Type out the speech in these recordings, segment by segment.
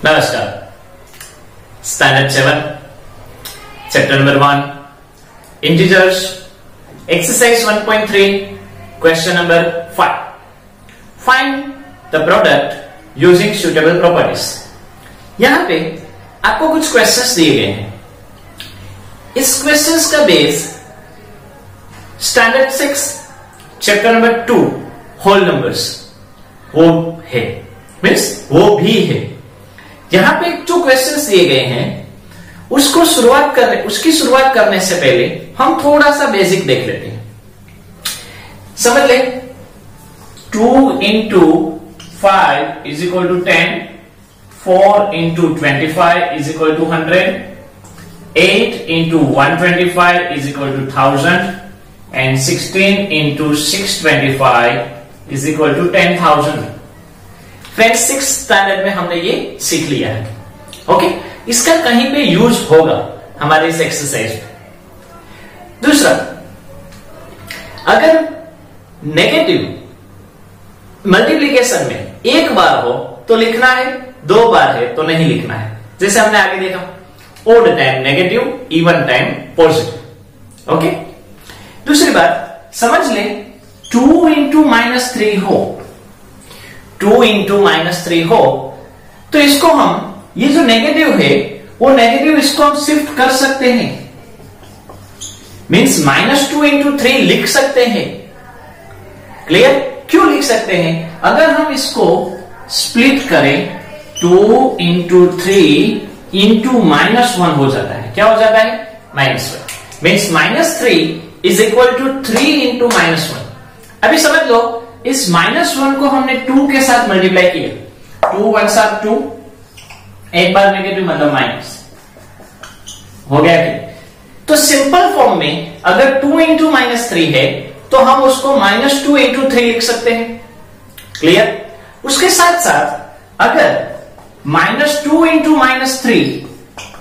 नमस्कार। Standard 7 chapter number 1 integers exercise 1.3 question number 5 find the product using suitable properties. यहां पे आपको कुछ क्वेश्चंस दिए गए हैं। इस क्वेश्चंस का base standard 6 chapter number 2 whole numbers वो है, मीन्स वो भी है। यहां पे जो क्वेश्चंस दिए गए हैं उसकी शुरुआत करने से पहले हम थोड़ा सा बेसिक देख लेते हैं। समझ ले 2 into 5 is equal to 10, 4 into 25 is equal to 100, 8 into 125 is equal to 1000 and 16 into 625 is equal to 10,000। Friends 6th standard में हमने ये सीख लिया है। ओके, इसका कहीं पे यूज होगा हमारे इस एक्सरसाइज में। दूसरा, अगर नेगेटिव मल्टीप्लीकेशन में एक बार हो तो लिखना है, 2 बार है तो नहीं लिखना है। जैसे हमने आगे देखा, odd time negative, even time positive. Okay, दूसरी बात समझ ले, 2 into -3 हो, 2 into -3 हो तो इसको हम, ये जो नेगेटिव है वो नेगेटिव इसको हम शिफ्ट कर सकते हैं, मींस -2 into 3 लिख सकते हैं। क्लियर? क्यों लिख सकते हैं? अगर हम इसको स्प्लिट करें 2 into 3 into -1 हो जाता है। क्या हो जाता है? -1, means -3 is equal to 3 into -1। अभी समझ लो, इस -1 को हमने 2 के साथ मल्टीप्लाई किया, 2 1 7 2, एक बार नेगेटिव मतलब माइनस हो गया कि? तो सिंपल फॉर्म में अगर 2 into -3 है तो हम उसको -2 into 3 लिख सकते हैं। क्लियर? उसके साथ साथ अगर -2 into -3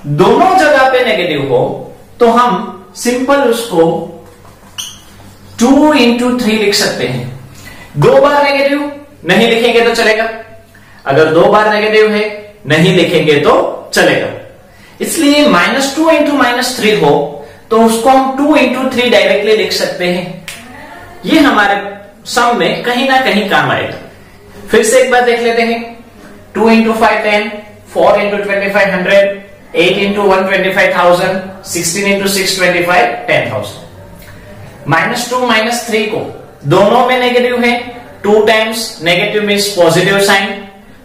दोनों जगह पे नेगेटिव हो तो हम सिंपल उसको 2 into 3 लिख सकते हैं। 2 बार नेगेटिव नहीं लिखेंगे तो चलेगा, अगर 2 बार नेगेटिव है नहीं लिखेंगे तो चलेगा। इसलिए -2 into -3 हो तो उसको हम 2 into 3 डायरेक्टली लिख सकते हैं। ये हमारे सम में कहीं ना कहीं काम आएगा। फिर से एक बार देख लेते हैं, 2 into 5 10, 4 into 25 100, 8 into 125 1000, 16 into 625 10,000। -2 -3 को दोनों में नेगेटिव है, 2 times negative means positive sign,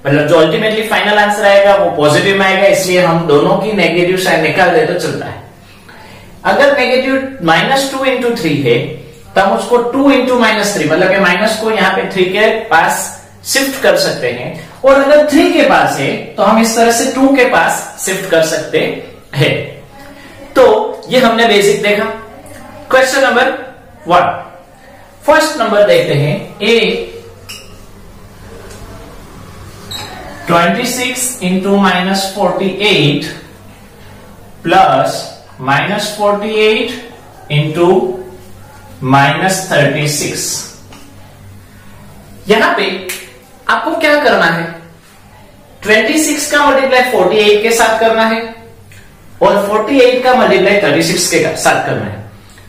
मतलब जो अल्टीमेटली फाइनल आंसर आएगा वो पॉजिटिव में आएगा, इसलिए हम दोनों की नेगेटिव साइन निकाल दे तो चलता है। अगर नेगेटिव -2 into 3 है तो हम उसको 2 into -3 मतलब कि माइनस को यहाँ पे 3 के पास शिफ्ट कर सकते हैं, और अगर 3 के पास है तो हम इस तरह से 2 के पास शिफ्ट कर सकते हैं। तो ये हमने बेसिक देखा। क्वेश्चन नंबर 1, फर्स्ट नंबर देखते हैं। ए 26 into -48 प्लस -48 into -36। यहां पे आपको क्या करना है? 26 का मल्टीप्लाई 48 के साथ करना है और 48 का मल्टीप्लाई 36 के साथ करना है।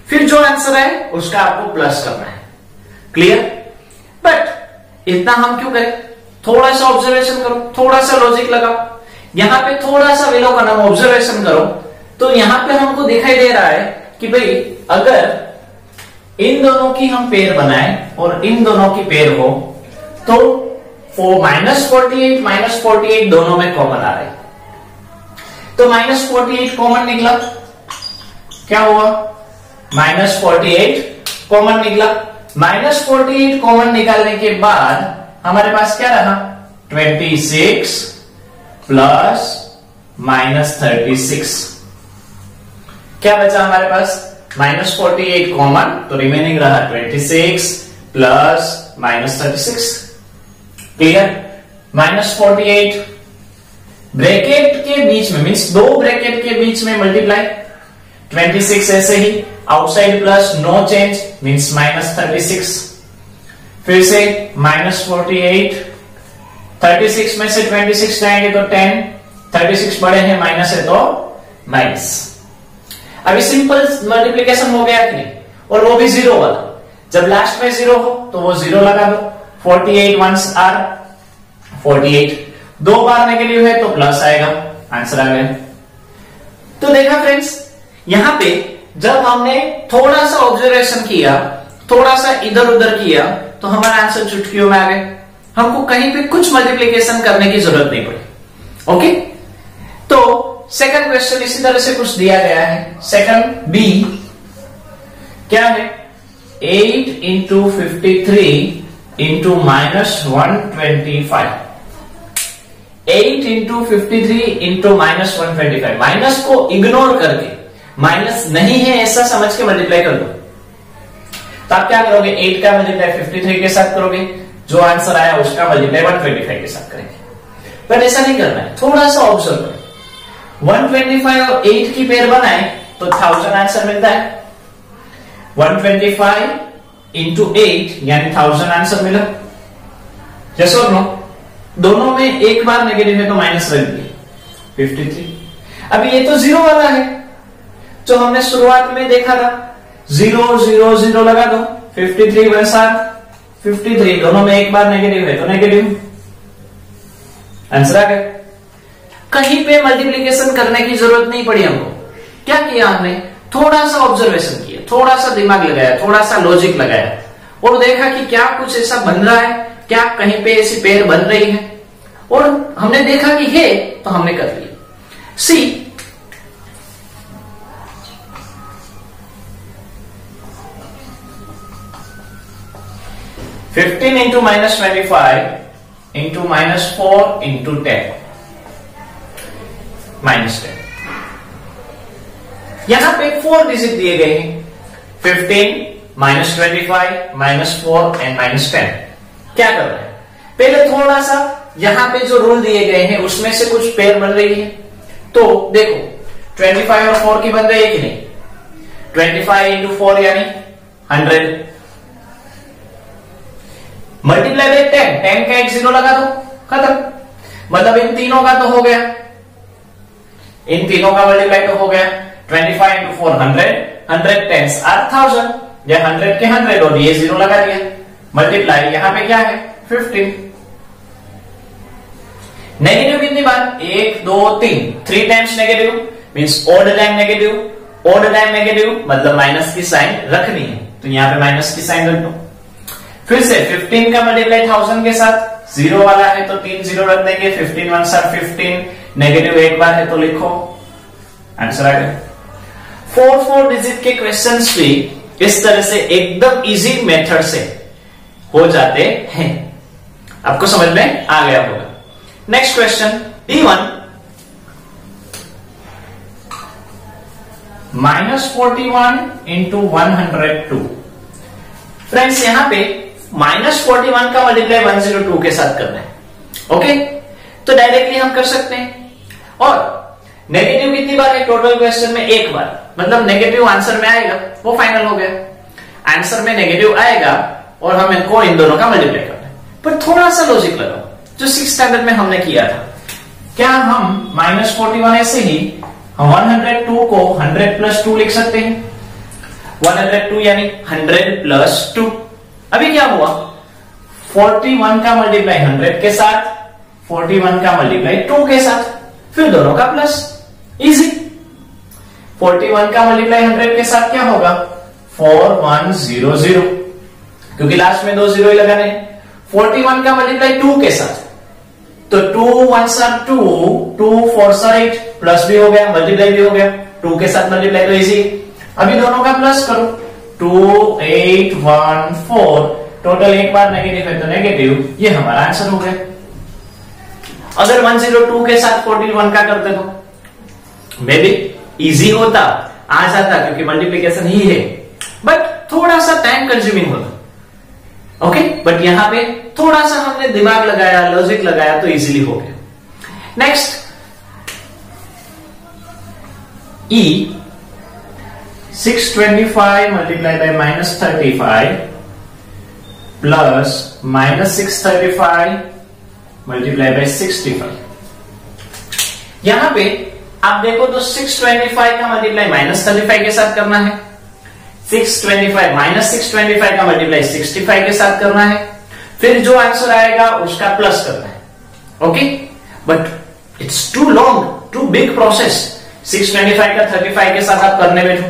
फिर जो आंसर है उसका आपको प्लस करना है। क्लियर? बट इतना हम क्यों करें? थोड़ा सा ऑब्जर्वेशन करो, थोड़ा सा लॉजिक लगाओ, यहां पे थोड़ा सा विलोकनम ऑब्जर्वेशन करो तो यहां पे हमको दिखाई दे रहा है कि भाई अगर इन दोनों की हम पेयर बनाए और इन दोनों की पेयर हो तो -48 दोनों में कॉमन आ रहे, तो -48 कॉमन निकला। क्या हुआ? -48 कॉमन निकला। -48 कॉमन निकालने के बाद हमारे पास क्या रहा? 26 प्लस -36। क्या बचा हमारे पास? -48 कॉमन, तो रिमेनिंग रहा 26 प्लस -36। क्लियर? -48 ब्रैकेट के बीच में, मीन्स 2 ब्रैकेट के बीच में मल्टीप्लाई, 26 ऐसे ही, outside plus, no change means -36। फिर से -48, 36 में से 26 जाएंगे तो 10, 36 बड़े हैं, माइनस है तो माइनस। अभी सिंपल मल्टीप्लीकेशन हो गया कि नहीं, और वो भी जीरो वाला। जब लास्ट में जीरो हो तो वो जीरो लगा दो। 48 वंस आर 48, 2 बार नेगेटिव है तो प्लस आएगा, आंसर आ गया। तो देखा फ्रेंड्स, यहां पे जब हमने थोड़ा सा ऑब्जर्वेशन किया, थोड़ा सा इधर उधर किया, तो हमारा आंसर चुटकियों में आ गए। हमको कहीं पे कुछ मल्टीप्लीकेशन करने की जरूरत नहीं पड़ी। ओके, तो सेकंड क्वेश्चन इसी तरह से कुछ दिया गया है। सेकंड बी क्या है, 8 into 53 into -125। 8 into 53 into -125, minus को इग्नोर करके, माइनस नहीं है ऐसा समझ के मल्टीप्लाई कर दो। तो आप क्या करोगे, 8 का मल्टीप्लाई 53 के साथ करोगे, जो आंसर आया उसका मल्टीप्लाई 125 के साथ करेंगे। पर ऐसा नहीं करना है, थोड़ा सा ऑब्जर्व करें। 125 और 8 की पेयर बनाए तो 1000 आंसर मिलता है। 125 इंटू 8 यानी 1000 आंसर मिला। यस और नो? दोनों में एक बार नेगेटिव है तो माइनस रख दिए 53। अभी ये तो जीरो वाला है जो हमने शुरुआत में देखा था, 0 0 0 लगा दो, 53 1 53, दोनों में एक बार नेगेटिव है तो नेगेटिव, आंसर आ गया। कहीं पे मल्टीप्लीकेशन करने की जरूरत नहीं पड़ी हमको। क्या किया हमने, थोड़ा सा ऑब्जर्वेशन किया, थोड़ा सा दिमाग लगाया, थोड़ा सा लॉजिक लगाया और देखा कि क्या कुछ ऐसा बन रहा है, क्या कहीं पे ऐसी पेयर बन रही है, और हमने देखा कि है तो हमने कर लिया। सी, (15 इंटू -25 इंटू -4 इंटू 10 -10। यहां पे 4 डिजिट दिए गए हैं, 15 -25 -4 एंड -10। क्या कर रहे हैं, पहले थोड़ा सा यहां पे जो रूल दिए गए हैं उसमें से कुछ पेयर बन रही है। तो देखो 25 और 4 की बन रही है कि नहीं, 25 इंटू 4 यानी 100, मल्टीप्लाई बाय 10, 10 का एक जीरो लगा दो, खत्म। मतलब इन तीनों का तो हो गया, इन तीनों का मल्टीप्लाई तो हो गया। 25 इंटू 4 100, 100 10s आर 1000, या 100 के 100 और ये जीरो लगा दिया, मल्टीप्लाई यहां पे क्या है 15। नेगेटिव कितनी बार, 1 2 3 times negative means odd time negative. Odd time negative मतलब माइनस की साइन रखनी है, तो यहां पे माइनस की साइन रख दो। फिर से 15 का मल्टीप्लाई 1000 के साथ, जीरो वाला है तो 3 जीरो रख देंगे, 15 1 15, नेगेटिव एक बार है तो लिखो, आंसर आ गया। 4 डिजिट के क्वेश्चंस भी इस तरह से एकदम इजी मेथड से हो जाते हैं। आपको समझ में आ गया होगा। Next question D1 -41 into 102। Friends यहां पे -41 का मल्टीप्लाई 102 के साथ करना है। ओके, तो डायरेक्टली हम कर सकते हैं। और नेगेटिव कितनी बार है टोटल क्वेश्चन में, एक बार, मतलब नेगेटिव आंसर में आएगा, वो फाइनल हो गया। आंसर में नेगेटिव आएगा और हमको इन दोनों का मल्टीप्लाई करना है। पर थोड़ा सा लॉजिक लगाओ, जो 6th स्टैंडर्ड में हमने किया था। क्या हम -41 ऐसे ही 102 को 100 + 2 लिख सकते हैं? 102 यानी 100 + 2। अभी क्या हुआ, 41 का मल्टीप्लाई 100 के साथ, 41 का मल्टीप्लाई 2 के साथ, फिर दोनों का प्लस, इजी। 41 का मल्टीप्लाई 100 के साथ क्या होगा, 4100, क्योंकि लास्ट में 2 जीरो ही लगाने हैं। 41 का मल्टीप्लाई 2 के साथ, तो 2 1s are 2, 2 4s are 8, plus भी हो गया, मल्टीप्लाई भी हो गया, 2 के साथ मल्टीप्लाई तो इजी। अभी दोनों का प्लस करो, 2 8 1 4, टोटल एक बार नेगेटिव है तो नेगेटिव, ये हमारा आंसर हो गया। अगर 102 के साथ 41 का करते तो मे बी इजी होता, आ जाता, क्योंकि मल्टीप्लीकेशन ही है, बट थोड़ा सा टाइम कंज्यूमिंग होता। ओके, बट यहां पे थोड़ा सा हमने दिमाग लगाया, लॉजिक लगाया तो इजीली हो गया। Next E 625 multiply by -35 plus -635 multiply by 65। यहां पे आप देखो तो 625 का मल्टीप्लाई -35 के साथ करना है, 625 -625 का मल्टीप्लाई 65 के साथ करना है, फिर जो आंसर आएगा उसका प्लस करना है। Okay, but it's too long, too big process. 625 का 35 के साथ आप करने बैठो,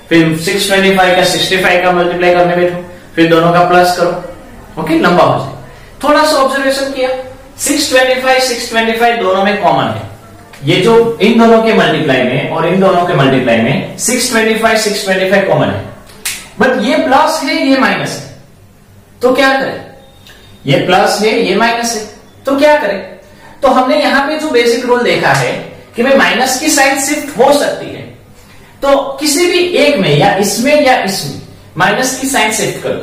फिर 625 का 65 का मल्टीप्लाई करने बैठो, फिर दोनों का प्लस करो। ओके, लंबा हो जाए। थोड़ा सा ऑब्जर्वेशन किया, 625 दोनों में कॉमन है। ये जो इन दोनों के मल्टीप्लाई में और इन दोनों के मल्टीप्लाई में 625 कॉमन है, बट ये प्लस है ये माइनस है, तो क्या करें? ये प्लस है ये माइनस है, तो क्या करें? तो हमने यहां पे जो बेसिक रूल देखा है कि भाई माइनस की साइन शिफ्ट हो सकती है, तो किसी भी एक में या इसमें माइनस की साइन शिफ्ट करो।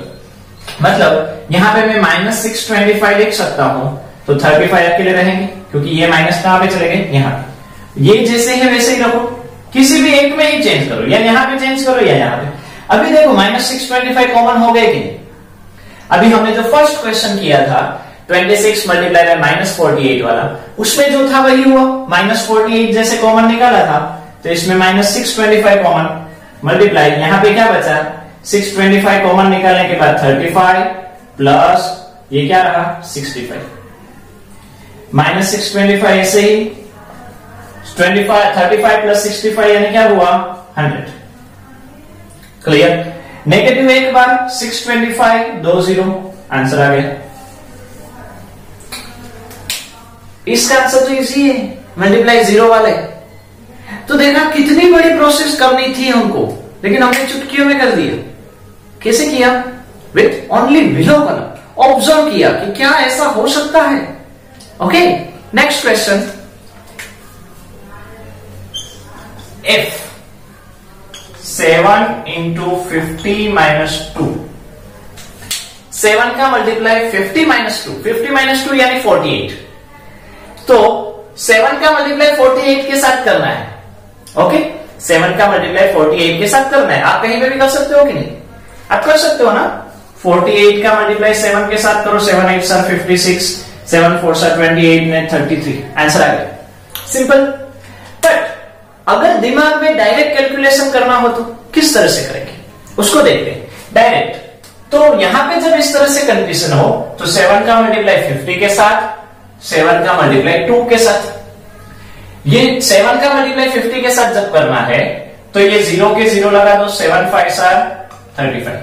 मतलब यहां पे मैं -625 लिख सकता हूं, तो 35 अकेले रहेंगे, क्योंकि ये माइनस कहां पे चले गए? यहां। ये जैसे है वैसे ही रखो, किसी भी एक में ही चेंज करो, या यहां पे चेंज करो या यहां पे। अभी देखो -625 कॉमन हो गए कि नहीं? अभी हमने जो फर्स्ट क्वेश्चन किया था 26 मल्टीप्लाई बाय -48 वाला, उसमें जो था वही हुआ, -48 जैसे कॉमन निकाला था, तो इसमें -625 कॉमन मल्टीप्लाई, यहां पे क्या बचा? 625 कॉमन निकालने के बाद 35 प्लस ये क्या रहा? 65 -625 ऐसे ही 35 प्लस 65 यानी क्या हुआ? 100। क्लियर? नेगेटिव एक बार 625 2 0, आंसर आ गया। इसका आंसर तो इजी है, मल्टीप्लाई 0 वाले। तो देखा कितनी बड़ी प्रोसेस करनी थी हमको, लेकिन हमने चुटकियों में कर दिया। कैसे किया? With only below colour, observe किया कि क्या ऐसा हो सकता है। Okay, next question. If 7 into 50 minus 2, 7 का मल्टीप्लाई 50 minus 2, 50 minus 2 यानी 48, तो 7 का मल्टीप्लाई 48 के साथ करना है। ओके, 7 का मल्टीप्लाई 48 के साथ करना है। आप कहीं पे भी कर सकते हो कि नहीं? आप कर सकते हो ना। 48 का मल्टीप्लाई 7 के साथ करो, 7 8 are 56, 7 4 are 28 में 33, आंसर आ गया। सिंपल। बट अगर दिमाग में डायरेक्ट कैलकुलेशन करना हो तो किस तरह से करेंगे, उसको देखते हैं। डायरेक्ट तो यहां पे जब इस तरह से कंडीशन हो तो 7 का मल्टीप्लाई 50 के साथ, 7 का मल्टीप्लाई 2 के साथ। ये 7 का मल्टीप्लाई 50 के साथ जब करना है तो ये 0 के 0 लगा दो, 7 5 are 35,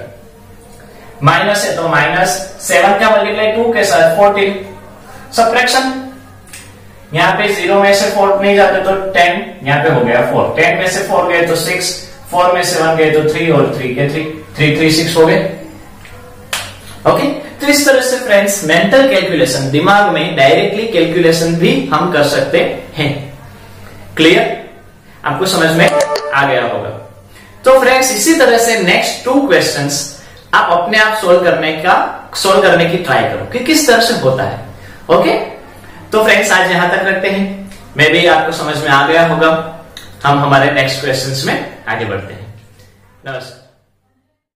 माइनस है तो माइनस, 7 का मल्टीप्लाई 2 के साथ 14, सब्ट्रैक्शन। यहां पे 0 में से 4 नहीं जाते तो 10, यहां पे हो गया 4, 10 में से 4 गए तो 6, 4 में से 1 गए तो 3 और 3 के 3, 3 3 6 हो गए। ओके, तो इस तरह से फ्रेंड्स मेंटल कैलकुलेशन, दिमाग में डायरेक्टली कैलकुलेशन भी हम कर सकते हैं। क्लियर? आपको समझ में आ गया होगा। तो फ्रेंड्स इसी तरह से नेक्स्ट 2 क्वेश्चंस आप अपने आप सोल्व करने की ट्राई करो कि किस तरह से होता है। ओके, तो फ्रेंड्स आज यहां तक रखते हैं। मैं भी आपको समझ में आ गया होगा। हम हमारे नेक्स्ट क्वेश्चंस में आगे बढ़ते हैं। नमस्कार।